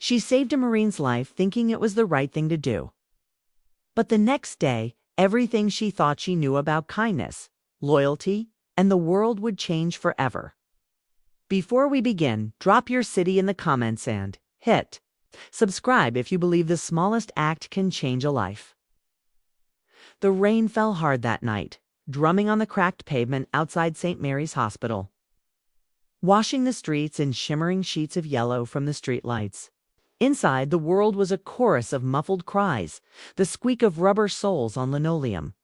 She saved a Marine's life thinking it was the right thing to do. But the next day, everything she thought she knew about kindness, loyalty, and the world would change forever. Before we begin, drop your city in the comments and hit subscribe if you believe the smallest act can change a life. The rain fell hard that night, drumming on the cracked pavement outside St. Mary's Hospital, washing the streets in shimmering sheets of yellow from the streetlights. Inside, the world was a chorus of muffled cries, the squeak of rubber soles on linoleum,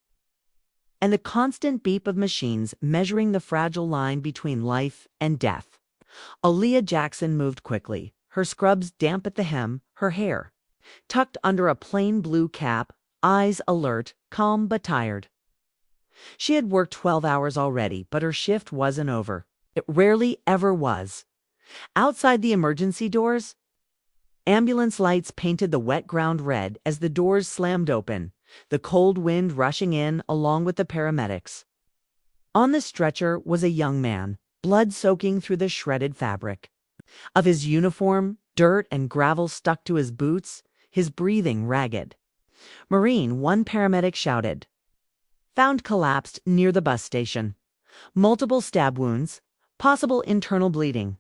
and the constant beep of machines measuring the fragile line between life and death. Aaliyah Jackson moved quickly, her scrubs damp at the hem, her hair tucked under a plain blue cap, eyes alert, calm but tired. She had worked 12 hours already, but her shift wasn't over. It rarely ever was. Outside the emergency doors, ambulance lights painted the wet ground red as the doors slammed open, the cold wind rushing in along with the paramedics. On the stretcher was a young man, blood soaking through the shredded fabric of his uniform, dirt and gravel stuck to his boots, his breathing ragged. Marine, one paramedic shouted. Found collapsed near the bus station. Multiple stab wounds, possible internal bleeding.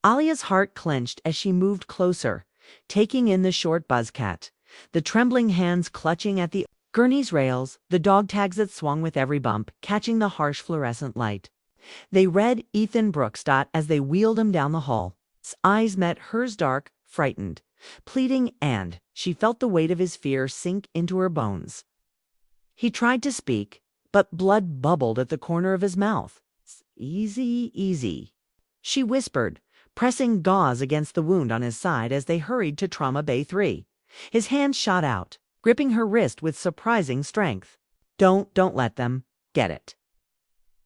Aaliyah's heart clenched as she moved closer, taking in the short buzzcat, the trembling hands clutching at the gurney's rails, the dog tags that swung with every bump, catching the harsh fluorescent light. They read Ethan Brooks. As they wheeled him down the hall. His eyes met hers, dark, frightened, pleading, and she felt the weight of his fear sink into her bones. He tried to speak, but blood bubbled at the corner of his mouth. Easy, easy, she whispered, pressing gauze against the wound on his side as they hurried to Trauma Bay 3. His hand shot out, gripping her wrist with surprising strength. Don't let them get it.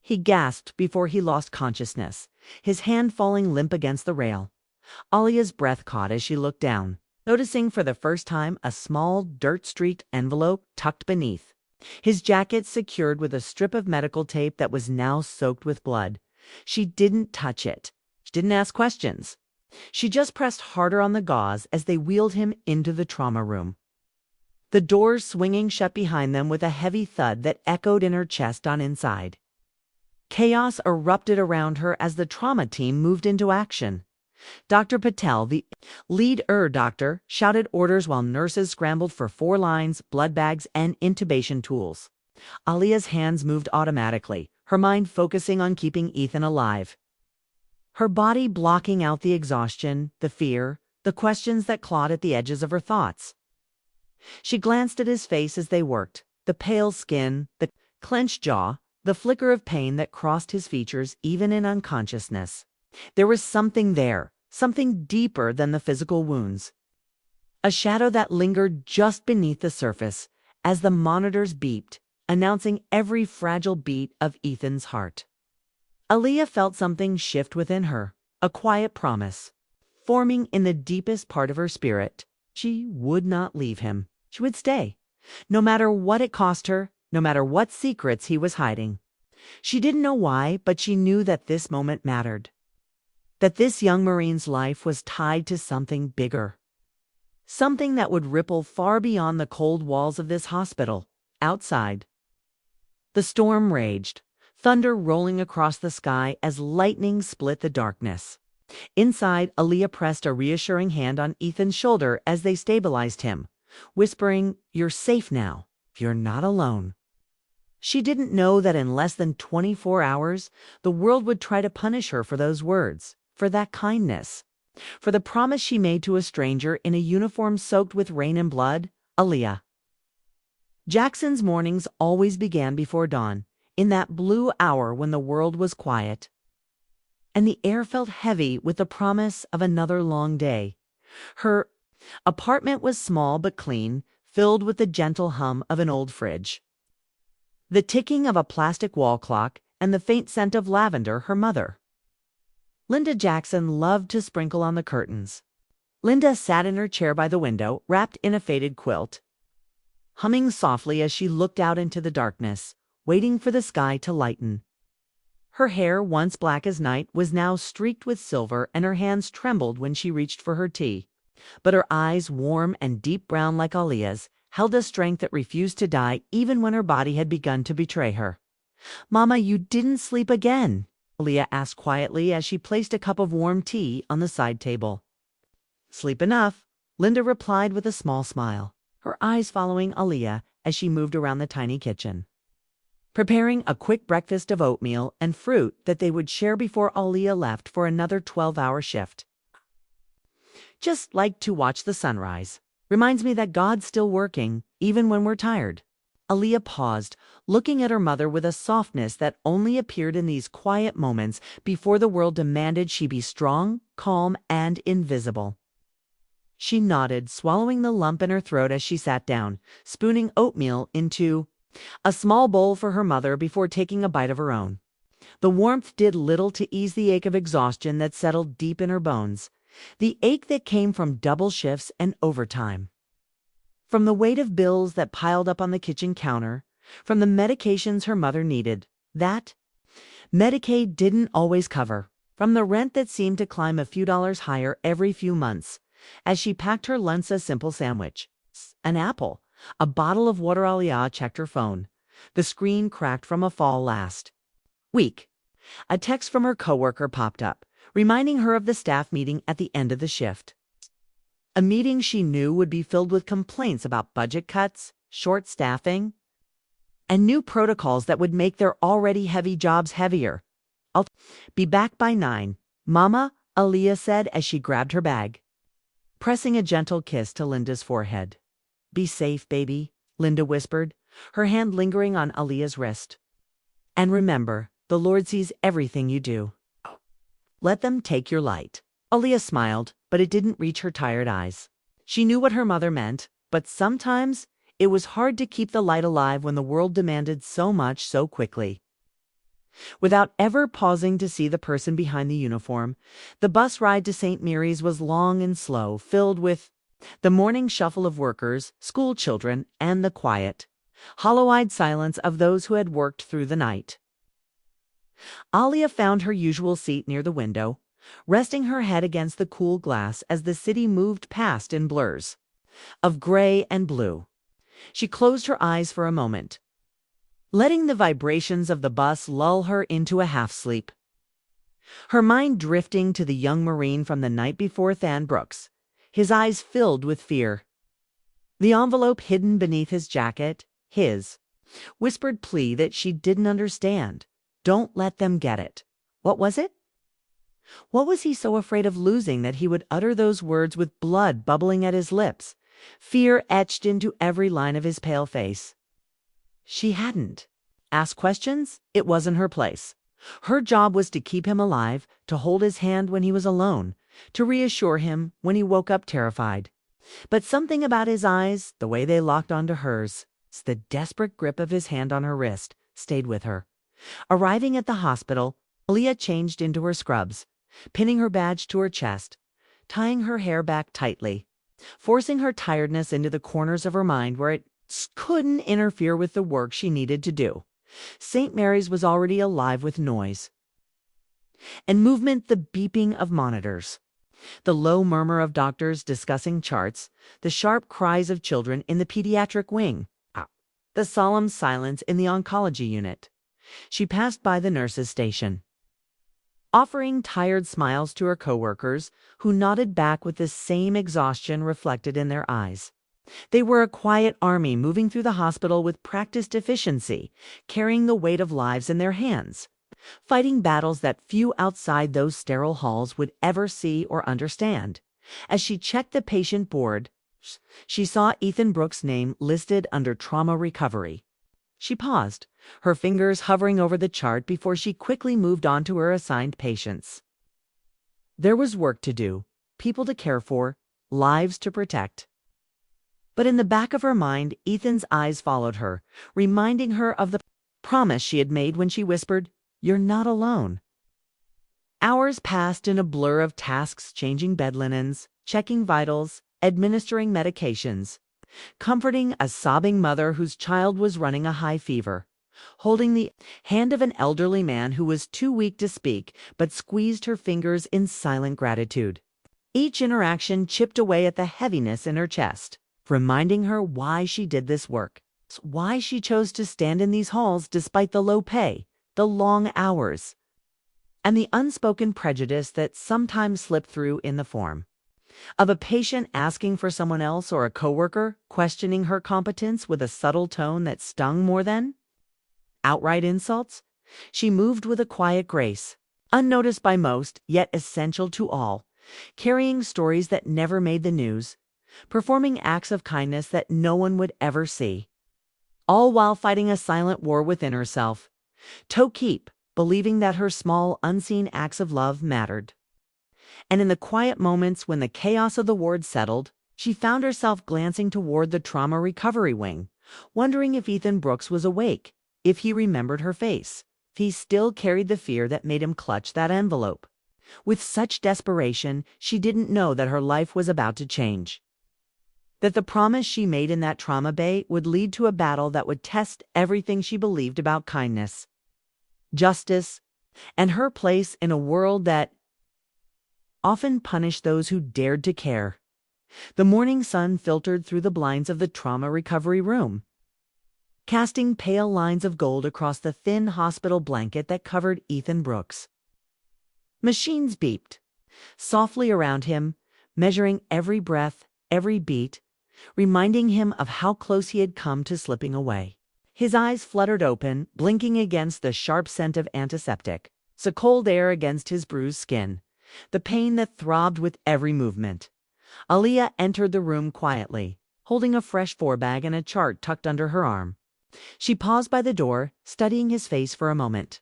He gasped before he lost consciousness, his hand falling limp against the rail. Aaliyah's breath caught as she looked down, noticing for the first time a small, dirt-streaked envelope tucked beneath. His jacket secured with a strip of medical tape that was now soaked with blood. She didn't touch it. She didn't ask questions. She just pressed harder on the gauze as they wheeled him into the trauma room, the doors swinging shut behind them with a heavy thud that echoed in her chest on inside. Chaos erupted around her as the trauma team moved into action. Dr. Patel, the lead doctor, shouted orders while nurses scrambled for 4 lines, blood bags, and intubation tools. Aaliyah's hands moved automatically, her mind focusing on keeping Ethan alive, her body blocking out the exhaustion, the fear, the questions that clawed at the edges of her thoughts. She glanced at his face as they worked, the pale skin, the clenched jaw, the flicker of pain that crossed his features even in unconsciousness. There was something there, something deeper than the physical wounds. A shadow that lingered just beneath the surface as the monitors beeped, announcing every fragile beat of Ethan's heart. Aaliyah felt something shift within her, a quiet promise, forming in the deepest part of her spirit. She would not leave him. She would stay, no matter what it cost her, no matter what secrets he was hiding. She didn't know why, but she knew that this moment mattered, that this young Marine's life was tied to something bigger, something that would ripple far beyond the cold walls of this hospital. Outside, the storm raged, thunder rolling across the sky as lightning split the darkness. Inside, Aaliyah pressed a reassuring hand on Ethan's shoulder as they stabilized him, whispering, "You're safe now. You're not alone." She didn't know that in less than 24 hours, the world would try to punish her for those words, for that kindness, for the promise she made to a stranger in a uniform soaked with rain and blood. Aaliyah Jackson's mornings always began before dawn, in that blue hour when the world was quiet, and the air felt heavy with the promise of another long day. Her apartment was small but clean, filled with the gentle hum of an old fridge, the ticking of a plastic wall clock, and the faint scent of lavender her mother, Linda Jackson, loved to sprinkle on the curtains. Linda sat in her chair by the window, wrapped in a faded quilt, humming softly as she looked out into the darkness, waiting for the sky to lighten. Her hair, once black as night, was now streaked with silver, and her hands trembled when she reached for her tea. But her eyes, warm and deep brown like Aaliyah's, held a strength that refused to die even when her body had begun to betray her. "Mama, you didn't sleep again?" Aaliyah asked quietly as she placed a cup of warm tea on the side table. "Sleep enough," Linda replied with a small smile, her eyes following Aaliyah as she moved around the tiny kitchen, preparing a quick breakfast of oatmeal and fruit that they would share before Aaliyah left for another 12-hour shift. "Just like to watch the sunrise. Reminds me that God's still working, even when we're tired." Aaliyah paused, looking at her mother with a softness that only appeared in these quiet moments before the world demanded she be strong, calm, and invisible. She nodded, swallowing the lump in her throat as she sat down, spooning oatmeal into a small bowl for her mother before taking a bite of her own. The warmth did little to ease the ache of exhaustion that settled deep in her bones, the ache that came from double shifts and overtime. From the weight of bills that piled up on the kitchen counter, from the medications her mother needed, that Medicaid didn't always cover, from the rent that seemed to climb a few dollars higher every few months. As she packed her lunch, a simple sandwich, an apple, a bottle of water, Aaliyah checked her phone. The screen cracked from a fall last week. A text from her coworker popped up, reminding her of the staff meeting at the end of the shift. A meeting she knew would be filled with complaints about budget cuts, short staffing, and new protocols that would make their already heavy jobs heavier. "I'll be back by 9, Mama," Aaliyah said as she grabbed her bag, pressing a gentle kiss to Linda's forehead. "Be safe, baby," Linda whispered, her hand lingering on Aaliyah's wrist. "And remember, the Lord sees everything you do. Let them take your light." Aaliyah smiled, but it didn't reach her tired eyes. She knew what her mother meant, but sometimes it was hard to keep the light alive when the world demanded so much so quickly. Without ever pausing to see the person behind the uniform, the bus ride to St. Mary's was long and slow, filled with the morning shuffle of workers, school children, and the quiet, hollow-eyed silence of those who had worked through the night. Aaliyah found her usual seat near the window, resting her head against the cool glass as the city moved past in blurs of gray and blue. She closed her eyes for a moment, letting the vibrations of the bus lull her into a half-sleep. Her mind drifting to the young Marine from the night before, Than Brooks, his eyes filled with fear. The envelope hidden beneath his jacket, his whispered plea that she didn't understand. Don't let them get it. What was it? What was he so afraid of losing that he would utter those words with blood bubbling at his lips, fear etched into every line of his pale face? She hadn't asked questions. It wasn't her place. Her job was to keep him alive, to hold his hand when he was alone, to reassure him when he woke up terrified. But something about his eyes, the way they locked onto hers, the desperate grip of his hand on her wrist, stayed with her. Arriving at the hospital, Aaliyah changed into her scrubs, pinning her badge to her chest, tying her hair back tightly, forcing her tiredness into the corners of her mind where it couldn't interfere with the work she needed to do. St. Mary's was already alive with noise and movement, the beeping of monitors, the low murmur of doctors discussing charts, the sharp cries of children in the pediatric wing, the solemn silence in the oncology unit. She passed by the nurses' station, offering tired smiles to her coworkers, who nodded back with the same exhaustion reflected in their eyes. They were a quiet army moving through the hospital with practiced efficiency, carrying the weight of lives in their hands, fighting battles that few outside those sterile halls would ever see or understand. As she checked the patient board, she saw Ethan Brooks' name listed under trauma recovery. She paused, her fingers hovering over the chart before she quickly moved on to her assigned patients. There was work to do, people to care for, lives to protect. But in the back of her mind, Ethan's eyes followed her, reminding her of the promise she had made when she whispered, "You're not alone." Hours passed in a blur of tasks, changing bed linens, checking vitals, administering medications, comforting a sobbing mother whose child was running a high fever, holding the hand of an elderly man who was too weak to speak but squeezed her fingers in silent gratitude. Each interaction chipped away at the heaviness in her chest, reminding her why she did this work, why she chose to stand in these halls despite the low pay, the long hours, and the unspoken prejudice that sometimes slipped through in the form of a patient asking for someone else or a coworker questioning her competence with a subtle tone that stung more than outright insults. She moved with a quiet grace, unnoticed by most, yet essential to all, carrying stories that never made the news, performing acts of kindness that no one would ever see, all while fighting a silent war within herself, to keep believing that her small, unseen acts of love mattered. And in the quiet moments when the chaos of the ward settled, she found herself glancing toward the trauma recovery wing, wondering if Ethan Brooks was awake, if he remembered her face, if he still carried the fear that made him clutch that envelope. With such desperation, she didn't know that her life was about to change. That the promise she made in that trauma bay would lead to a battle that would test everything she believed about kindness, justice, and her place in a world that often punished those who dared to care. The morning sun filtered through the blinds of the trauma recovery room, casting pale lines of gold across the thin hospital blanket that covered Ethan Brooks. Machines beeped softly around him, measuring every breath, every beat, reminding him of how close he had come to slipping away. His eyes fluttered open, blinking against the sharp scent of antiseptic, the cold air against his bruised skin, the pain that throbbed with every movement. Aaliyah entered the room quietly, holding a fresh forebag and a chart tucked under her arm. She paused by the door, studying his face for a moment.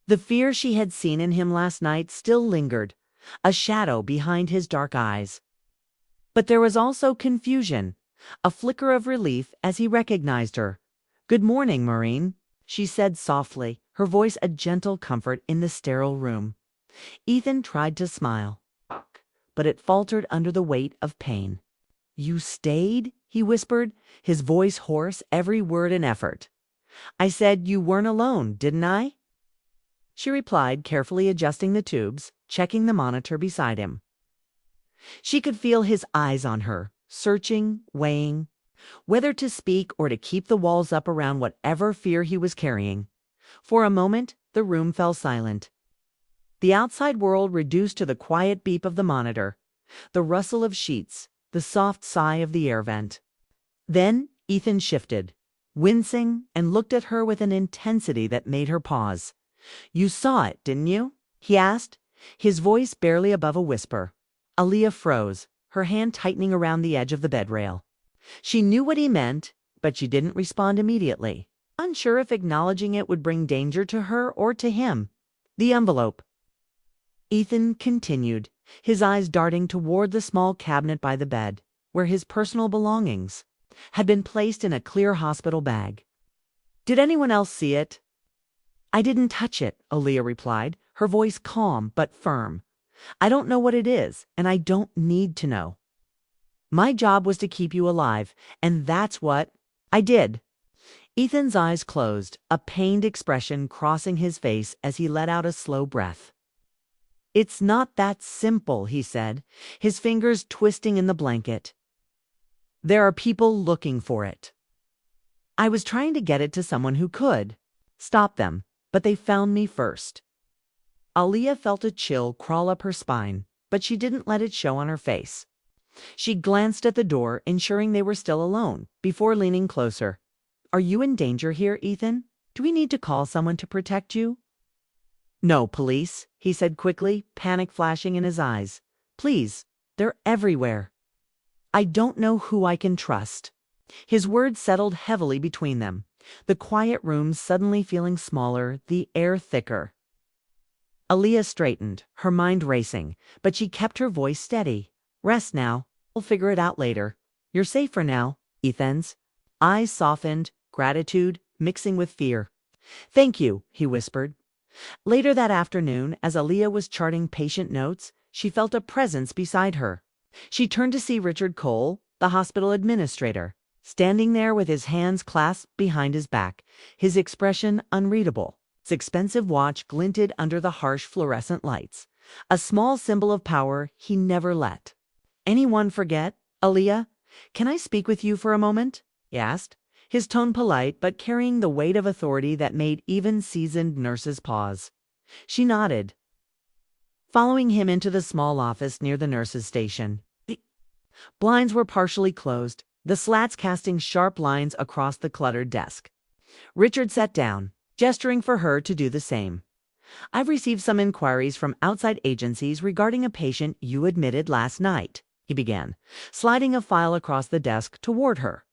The fear she had seen in him last night still lingered, a shadow behind his dark eyes. But there was also confusion, a flicker of relief as he recognized her. "Good morning, Maureen," she said softly, her voice a gentle comfort in the sterile room. Ethan tried to smile, but it faltered under the weight of pain. "You stayed?" he whispered, his voice hoarse, every word an effort. "I said you weren't alone, didn't I?" She replied, carefully adjusting the tubes, checking the monitor beside him. She could feel his eyes on her, searching, weighing, whether to speak or to keep the walls up around whatever fear he was carrying. For a moment, the room fell silent. The outside world reduced to the quiet beep of the monitor, the rustle of sheets, the soft sigh of the air vent. Then Ethan shifted, wincing, and looked at her with an intensity that made her pause. "You saw it, didn't you?" he asked, his voice barely above a whisper. Aaliyah froze, her hand tightening around the edge of the bed rail. She knew what he meant, but she didn't respond immediately, unsure if acknowledging it would bring danger to her or to him. "The envelope," Ethan continued, his eyes darting toward the small cabinet by the bed, where his personal belongings had been placed in a clear hospital bag. "Did anyone else see it?" "I didn't touch it," Aaliyah replied, her voice calm but firm. "I don't know what it is, and I don't need to know. My job was to keep you alive, and that's what I did." Ethan's eyes closed, a pained expression crossing his face as he let out a slow breath. "It's not that simple," he said, his fingers twisting in the blanket. "There are people looking for it. I was trying to get it to someone who could stop them, but they found me first." Aaliyah felt a chill crawl up her spine, but she didn't let it show on her face. She glanced at the door, ensuring they were still alone, before leaning closer. "Are you in danger here, Ethan? Do we need to call someone to protect you?" "No, police," he said quickly, panic flashing in his eyes. "Please, they're everywhere. I don't know who I can trust." His words settled heavily between them, the quiet room suddenly feeling smaller, the air thicker. Aaliyah straightened, her mind racing, but she kept her voice steady. "Rest now. We'll figure it out later. You're safe for now." Ethan's eyes softened, gratitude mixing with fear. "Thank you," he whispered. Later that afternoon, as Aaliyah was charting patient notes, she felt a presence beside her. She turned to see Richard Cole, the hospital administrator, standing there with his hands clasped behind his back, his expression unreadable. His expensive watch glinted under the harsh fluorescent lights, a small symbol of power he never let anyone forget. Aaliyah, can I speak with you for a moment? He asked, his tone polite but carrying the weight of authority that made even seasoned nurses pause. She nodded, following him into the small office near the nurses' station. The blinds were partially closed, the slats casting sharp lines across the cluttered desk. Richard sat down, gesturing for her to do the same. I've received some inquiries from outside agencies regarding a patient you admitted last night, he began, sliding a file across the desk toward her.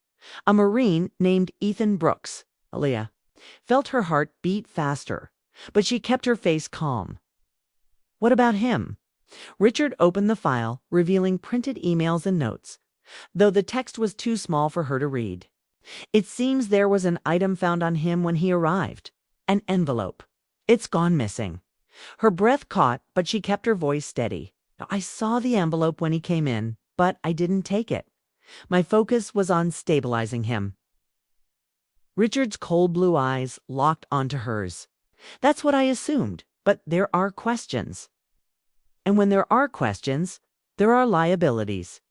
A Marine named Ethan Brooks. Aaliyah felt her heart beat faster, but she kept her face calm. What about him? Richard opened the file, revealing printed emails and notes, though the text was too small for her to read. It seems there was an item found on him when he arrived. An envelope. It's gone missing. Her breath caught, but she kept her voice steady. I saw the envelope when he came in, but I didn't take it. My focus was on stabilizing him. Richard's cold blue eyes locked onto hers. That's what I assumed, but there are questions. And when there are questions, there are liabilities.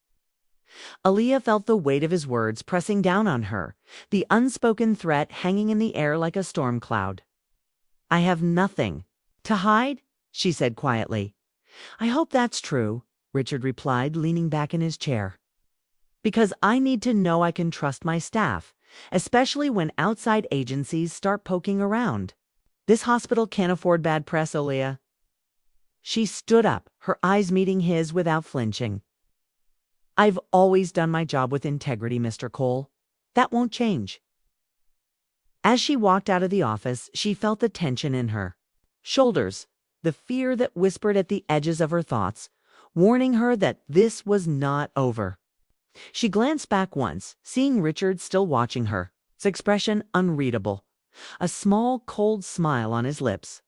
Aaliyah felt the weight of his words pressing down on her, the unspoken threat hanging in the air like a storm cloud. I have nothing to hide, she said quietly. I hope that's true, Richard replied, leaning back in his chair. Because I need to know I can trust my staff, especially when outside agencies start poking around. This hospital can't afford bad press, Aaliyah. She stood up, her eyes meeting his without flinching. I've always done my job with integrity, Mr. Cole. That won't change. As she walked out of the office, she felt the tension in her shoulders, the fear that whispered at the edges of her thoughts, warning her that this was not over. She glanced back once, seeing Richard still watching her, his expression unreadable, a small, cold smile on his lips.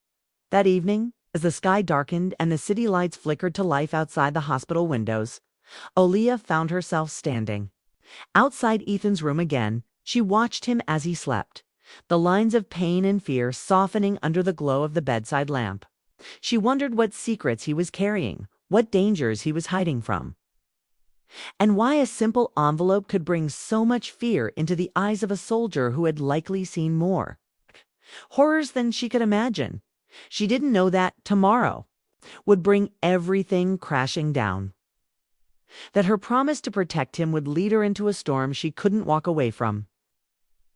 That evening, as the sky darkened and the city lights flickered to life outside the hospital windows, Aaliyah found herself standing outside Ethan's room again. She watched him as he slept, the lines of pain and fear softening under the glow of the bedside lamp. She wondered what secrets he was carrying, what dangers he was hiding from, and why a simple envelope could bring so much fear into the eyes of a soldier who had likely seen more horrors than she could imagine. She didn't know that tomorrow would bring everything crashing down, that her promise to protect him would lead her into a storm she couldn't walk away from,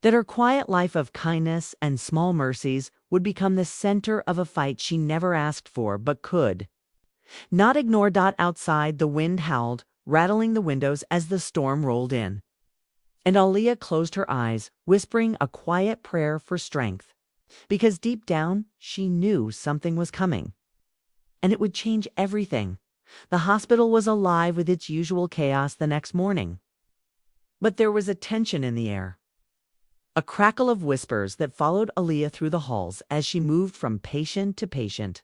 that her quiet life of kindness and small mercies would become the center of a fight she never asked for but could not ignore. Outside, the wind howled, rattling the windows as the storm rolled in, and Aaliyah closed her eyes, whispering a quiet prayer for strength, because deep down she knew something was coming, and it would change everything. The hospital was alive with its usual chaos the next morning, but there was a tension in the air, a crackle of whispers that followed Aaliyah through the halls as she moved from patient to patient.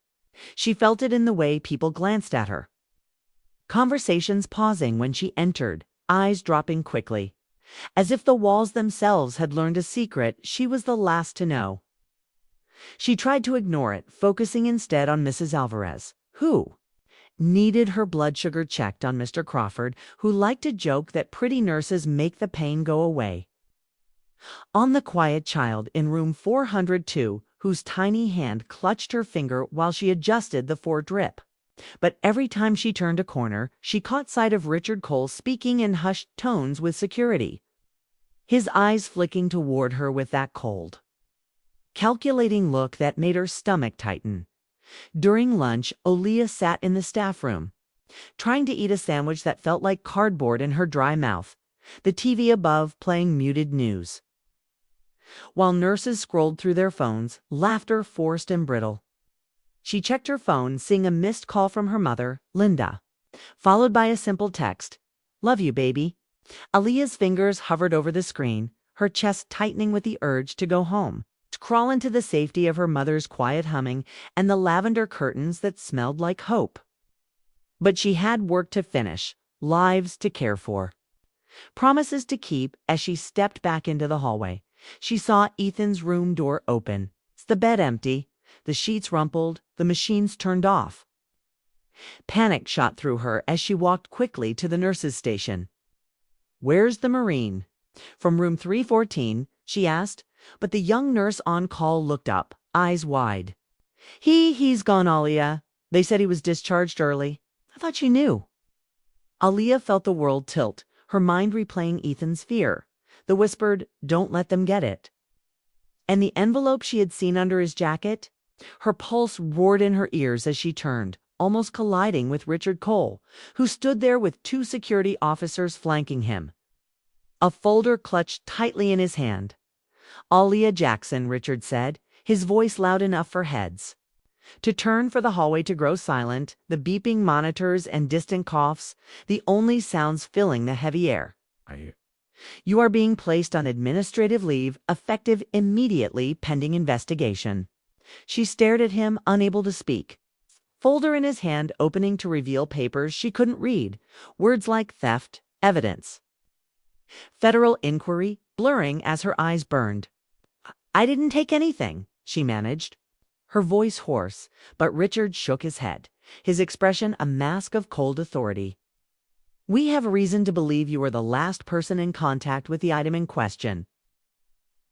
She felt it in the way people glanced at her, conversations pausing when she entered, eyes dropping quickly, as if the walls themselves had learned a secret she was the last to know. She tried to ignore it, focusing instead on Mrs. Alvarez, who needed her blood sugar checked, on Mr. Crawford, who liked to joke that pretty nurses make the pain go away, on the quiet child in room 402, whose tiny hand clutched her finger while she adjusted the 4 drip. But every time she turned a corner, she caught sight of Richard Cole speaking in hushed tones with security, his eyes flicking toward her with that cold, calculating look that made her stomach tighten. During lunch, Aaliyah sat in the staff room, trying to eat a sandwich that felt like cardboard in her dry mouth, the TV above playing muted news, while nurses scrolled through their phones, laughter forced and brittle. She checked her phone, seeing a missed call from her mother, Linda, followed by a simple text, "Love you, baby." Aaliyah's fingers hovered over the screen, her chest tightening with the urge to go home, to crawl into the safety of her mother's quiet humming and the lavender curtains that smelled like hope. But she had work to finish, lives to care for, promises to keep. As she stepped back into the hallway, she saw Ethan's room door open, the bed empty, the sheets rumpled, the machines turned off. Panic shot through her as she walked quickly to the nurse's station. "Where's the Marine?" "From room 314, she asked, but the young nurse on call looked up, eyes wide. He's gone, Aaliyah. They said he was discharged early. I thought you knew." Aaliyah felt the world tilt, her mind replaying Ethan's fear. The whispered, "Don't let them get it." And the envelope she had seen under his jacket? Her pulse roared in her ears as she turned, almost colliding with Richard Cole, who stood there with 2 security officers flanking him. A folder clutched tightly in his hand. "Aaliyah Jackson," Richard said, his voice loud enough for heads to turn, for the hallway to grow silent, the beeping monitors and distant coughs, the only sounds filling the heavy air. "You are being placed on administrative leave, effective immediately, pending investigation." She stared at him, unable to speak. Folder in his hand, opening to reveal papers she couldn't read, words like theft, evidence. Federal inquiry, blurring as her eyes burned. "I didn't take anything," she managed, her voice hoarse, but Richard shook his head, his expression a mask of cold authority. "We have reason to believe you were the last person in contact with the item in question.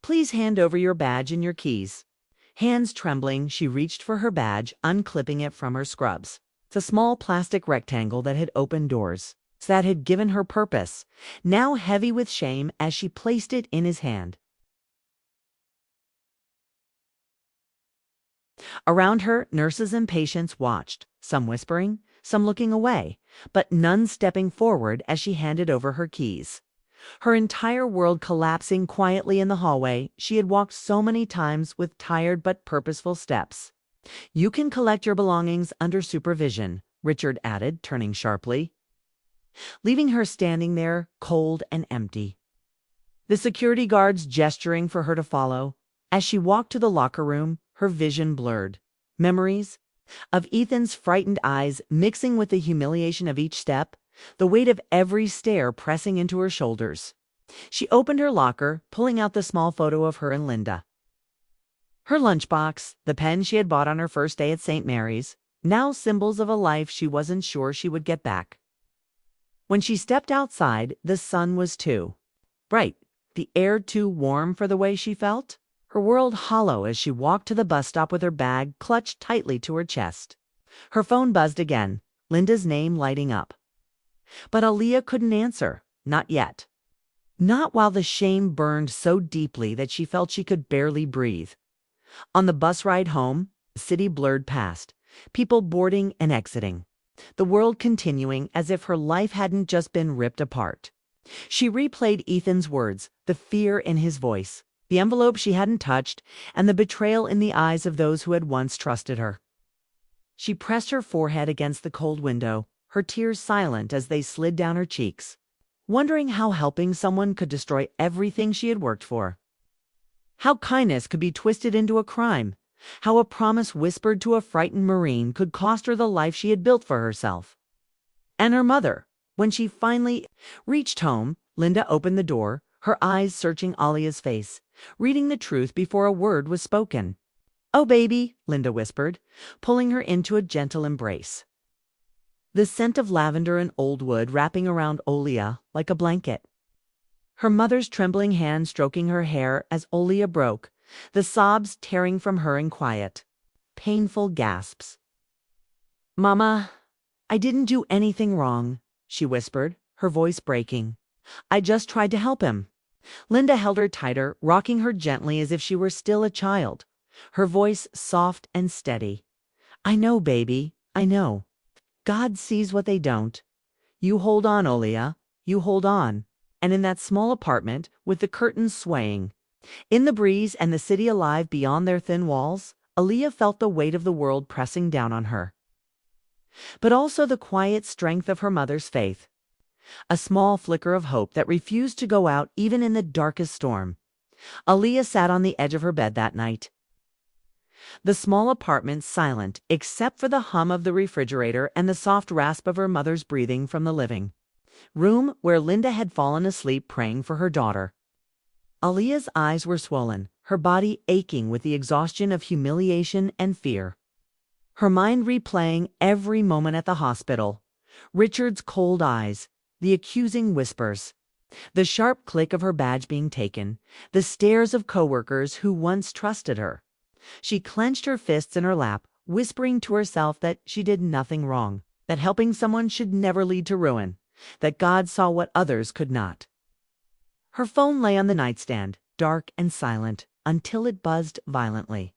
Please hand over your badge and your keys." Hands trembling, she reached for her badge, unclipping it from her scrubs. It's a small plastic rectangle that had opened doors, that had given her purpose, now heavy with shame as she placed it in his hand. Around her, nurses and patients watched, some whispering, some looking away, but none stepping forward as she handed over her keys. Her entire world collapsing quietly in the hallway she had walked so many times with tired but purposeful steps. "You can collect your belongings under supervision," Richard added, turning sharply, leaving her standing there, cold and empty. The security guards gesturing for her to follow. As she walked to the locker room, her vision blurred. Memories of Ethan's frightened eyes mixing with the humiliation of each step, the weight of every stare pressing into her shoulders. She opened her locker, pulling out the small photo of her and Linda. Her lunchbox, the pen she had bought on her first day at St. Mary's, now symbols of a life she wasn't sure she would get back. When she stepped outside, the sun was too bright, the air too warm for the way she felt. Her world hollow as she walked to the bus stop with her bag clutched tightly to her chest. Her phone buzzed again, Linda's name lighting up. But Aaliyah couldn't answer, not yet. Not while the shame burned so deeply that she felt she could barely breathe. On the bus ride home, the city blurred past, people boarding and exiting, the world continuing as if her life hadn't just been ripped apart. She replayed Ethan's words, the fear in his voice, the envelope she hadn't touched, and the betrayal in the eyes of those who had once trusted her. She pressed her forehead against the cold window, her tears silent as they slid down her cheeks, wondering how helping someone could destroy everything she had worked for. How kindness could be twisted into a crime. How a promise whispered to a frightened Marine could cost her the life she had built for herself. And her mother. When she finally reached home, Linda opened the door, her eyes searching Aaliyah's face, reading the truth before a word was spoken. "Oh, baby," Linda whispered, pulling her into a gentle embrace. The scent of lavender and old wood wrapping around Aaliyah like a blanket. Her mother's trembling hand stroking her hair as Aaliyah broke, the sobs tearing from her in quiet, painful gasps. "Mama, I didn't do anything wrong," she whispered, her voice breaking. "I just tried to help him." Linda held her tighter, rocking her gently as if she were still a child, her voice soft and steady. "I know, baby, I know. God sees what they don't. You hold on, Aaliyah, you hold on." And in that small apartment, with the curtains swaying, in the breeze and the city alive beyond their thin walls, Aaliyah felt the weight of the world pressing down on her. But also the quiet strength of her mother's faith. A small flicker of hope that refused to go out even in the darkest storm. Aaliyah sat on the edge of her bed that night. The small apartment silent except for the hum of the refrigerator and the soft rasp of her mother's breathing from the living room where Linda had fallen asleep praying for her daughter. Aaliyah's eyes were swollen, her body aching with the exhaustion of humiliation and fear. her mind replaying every moment at the hospital. Richard's cold eyes, the accusing whispers, the sharp click of her badge being taken, the stares of coworkers who once trusted her. She clenched her fists in her lap, whispering to herself that she did nothing wrong, that helping someone should never lead to ruin, that God saw what others could not. Her phone lay on the nightstand, dark and silent, until it buzzed violently,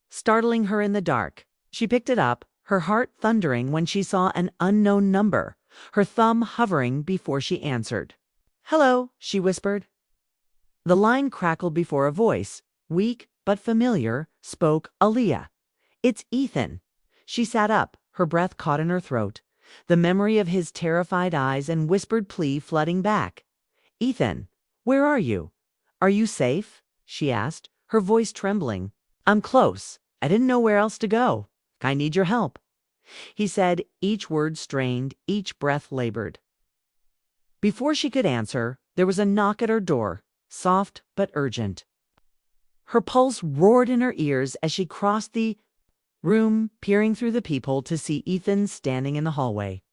startling her in the dark. She picked it up, her heart thundering when she saw an unknown number, her thumb hovering before she answered. "Hello," she whispered. The line crackled before a voice, weak but familiar, spoke Aaliyah. "It's Ethan." She sat up, her breath caught in her throat, the memory of his terrified eyes and whispered plea flooding back. "Ethan, where are you? Are you safe?" she asked, her voice trembling. "I'm close. I didn't know where else to go. I need your help," he said, each word strained, each breath labored. Before she could answer, there was a knock at her door, soft but urgent. Her pulse roared in her ears as she crossed the room, peering through the peephole to see Ethan standing in the hallway.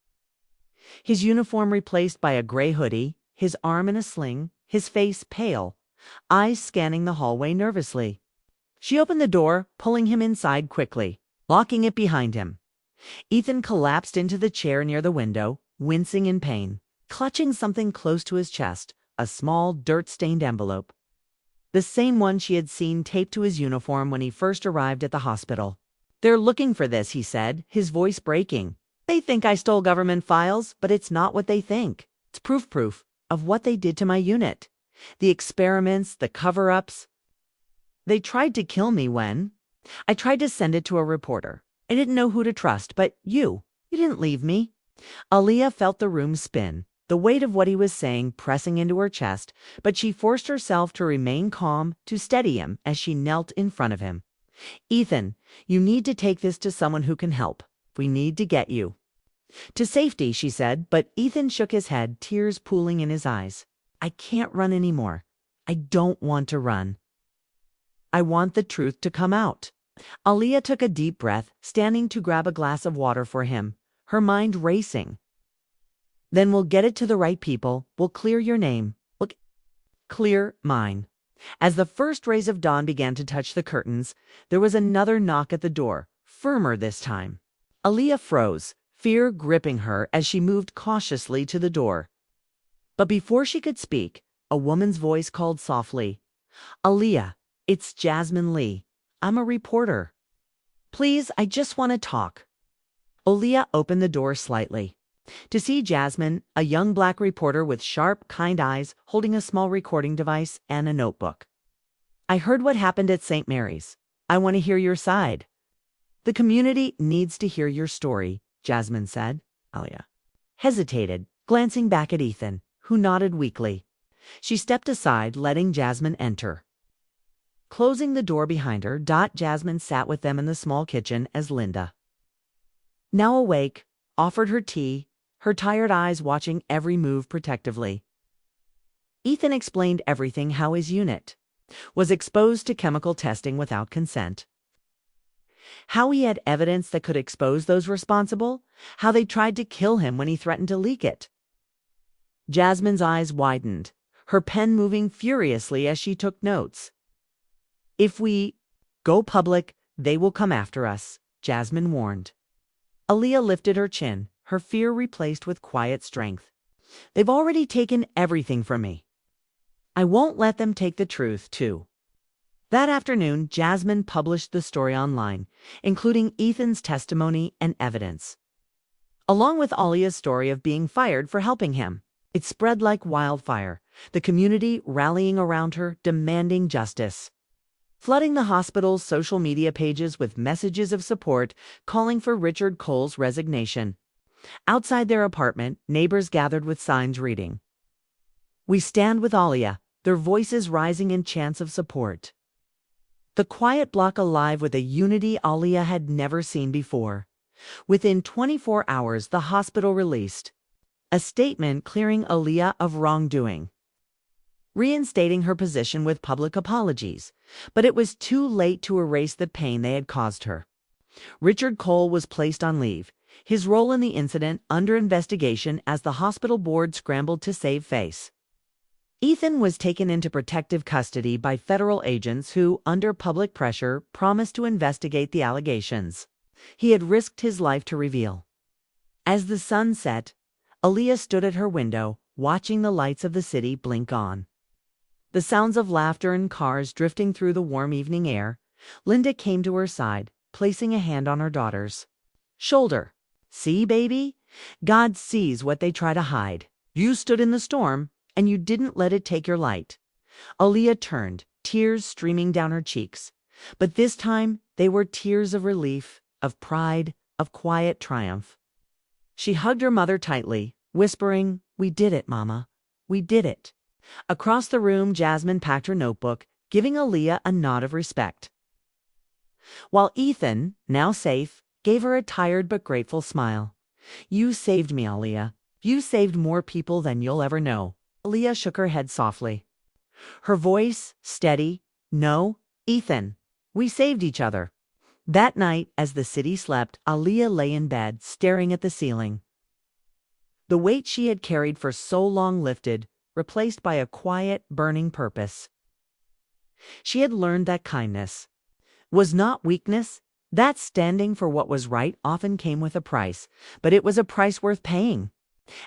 His uniform replaced by a gray hoodie, his arm in a sling, his face pale, eyes scanning the hallway nervously. She opened the door, pulling him inside quickly, locking it behind him. Ethan collapsed into the chair near the window, wincing in pain, clutching something close to his chest, a small, dirt-stained envelope. The same one she had seen taped to his uniform when he first arrived at the hospital. "They're looking for this," he said, his voice breaking. "They think I stole government files, but it's not what they think. It's proof of what they did to my unit. The experiments, the cover-ups. They tried to kill me when I tried to send it to a reporter. I didn't know who to trust, but you didn't leave me." Aaliyah felt the room spin, the weight of what he was saying pressing into her chest, but she forced herself to remain calm, to steady him as she knelt in front of him. "Ethan, you need to take this to someone who can help. We need to get you to safety," she said, but Ethan shook his head, tears pooling in his eyes. "I can't run anymore. I don't want to run. I want the truth to come out." Aaliyah took a deep breath, standing to grab a glass of water for him, her mind racing. "Then we'll get it to the right people. We'll clear your name. We'll clear mine." As the first rays of dawn began to touch the curtains, there was another knock at the door, firmer this time. Aaliyah froze, fear gripping her as she moved cautiously to the door. But before she could speak, a woman's voice called softly, "Aaliyah, it's Jasmine Lee. I'm a reporter. Please, I just want to talk." Aaliyah opened the door slightly, to see Jasmine, a young black reporter with sharp, kind eyes, holding a small recording device and a notebook. "I heard what happened at St. Mary's. I want to hear your side." "The community needs to hear your story," Jasmine said. Aaliyah hesitated, glancing back at Ethan, who nodded weakly. She stepped aside, letting Jasmine enter. Closing the door behind her, Jasmine sat with them in the small kitchen as Linda, now awake, offered her tea, her tired eyes watching every move protectively. Ethan explained everything, how his unit was exposed to chemical testing without consent, how he had evidence that could expose those responsible, how they tried to kill him when he threatened to leak it. Jasmine's eyes widened, her pen moving furiously as she took notes. "If we go public, they will come after us," Jasmine warned. Aaliyah lifted her chin, her fear replaced with quiet strength. "They've already taken everything from me. I won't let them take the truth, too." That afternoon, Jasmine published the story online, including Ethan's testimony and evidence, along with Aaliyah's story of being fired for helping him. It spread like wildfire, the community rallying around her, demanding justice, flooding the hospital's social media pages with messages of support, calling for Richard Cole's resignation. Outside their apartment, neighbors gathered with signs reading, "We stand with Aaliyah," their voices rising in chants of support. The quiet block alive with a unity Aaliyah had never seen before. Within 24 hours, the hospital released a statement clearing Aaliyah of wrongdoing, reinstating her position with public apologies, but it was too late to erase the pain they had caused her. Richard Cole was placed on leave, his role in the incident under investigation as the hospital board scrambled to save face. Ethan was taken into protective custody by federal agents who, under public pressure, promised to investigate the allegations he had risked his life to reveal. As the sun set, Aaliyah stood at her window, watching the lights of the city blink on. The sounds of laughter and cars drifting through the warm evening air. Linda came to her side, placing a hand on her daughter's shoulder. "See, baby? God sees what they try to hide. You stood in the storm, and you didn't let it take your light." Aaliyah turned, tears streaming down her cheeks. But this time, they were tears of relief, of pride, of quiet triumph. She hugged her mother tightly, whispering, "We did it, Mama. We did it." Across the room, Jasmine packed her notebook, giving Aaliyah a nod of respect, while Ethan, now safe, gave her a tired but grateful smile. "You saved me, Aaliyah. You saved more people than you'll ever know." Aaliyah shook her head softly, her voice steady. "No, Ethan, we saved each other." That night, as the city slept, Aaliyah lay in bed, staring at the ceiling. The weight she had carried for so long lifted, replaced by a quiet, burning purpose. She had learned that kindness was not weakness, that standing for what was right often came with a price, but it was a price worth paying.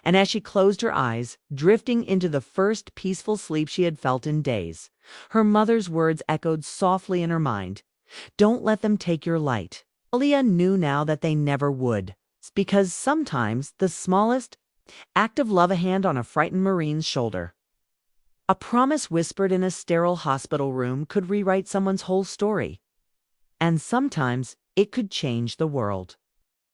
And as she closed her eyes, drifting into the first peaceful sleep she had felt in days, her mother's words echoed softly in her mind. "Don't let them take your light." Aaliyah knew now that they never would, because sometimes the smallest act of love, a hand on a frightened Marine's shoulder, a promise whispered in a sterile hospital room, could rewrite someone's whole story. And sometimes it could change the world.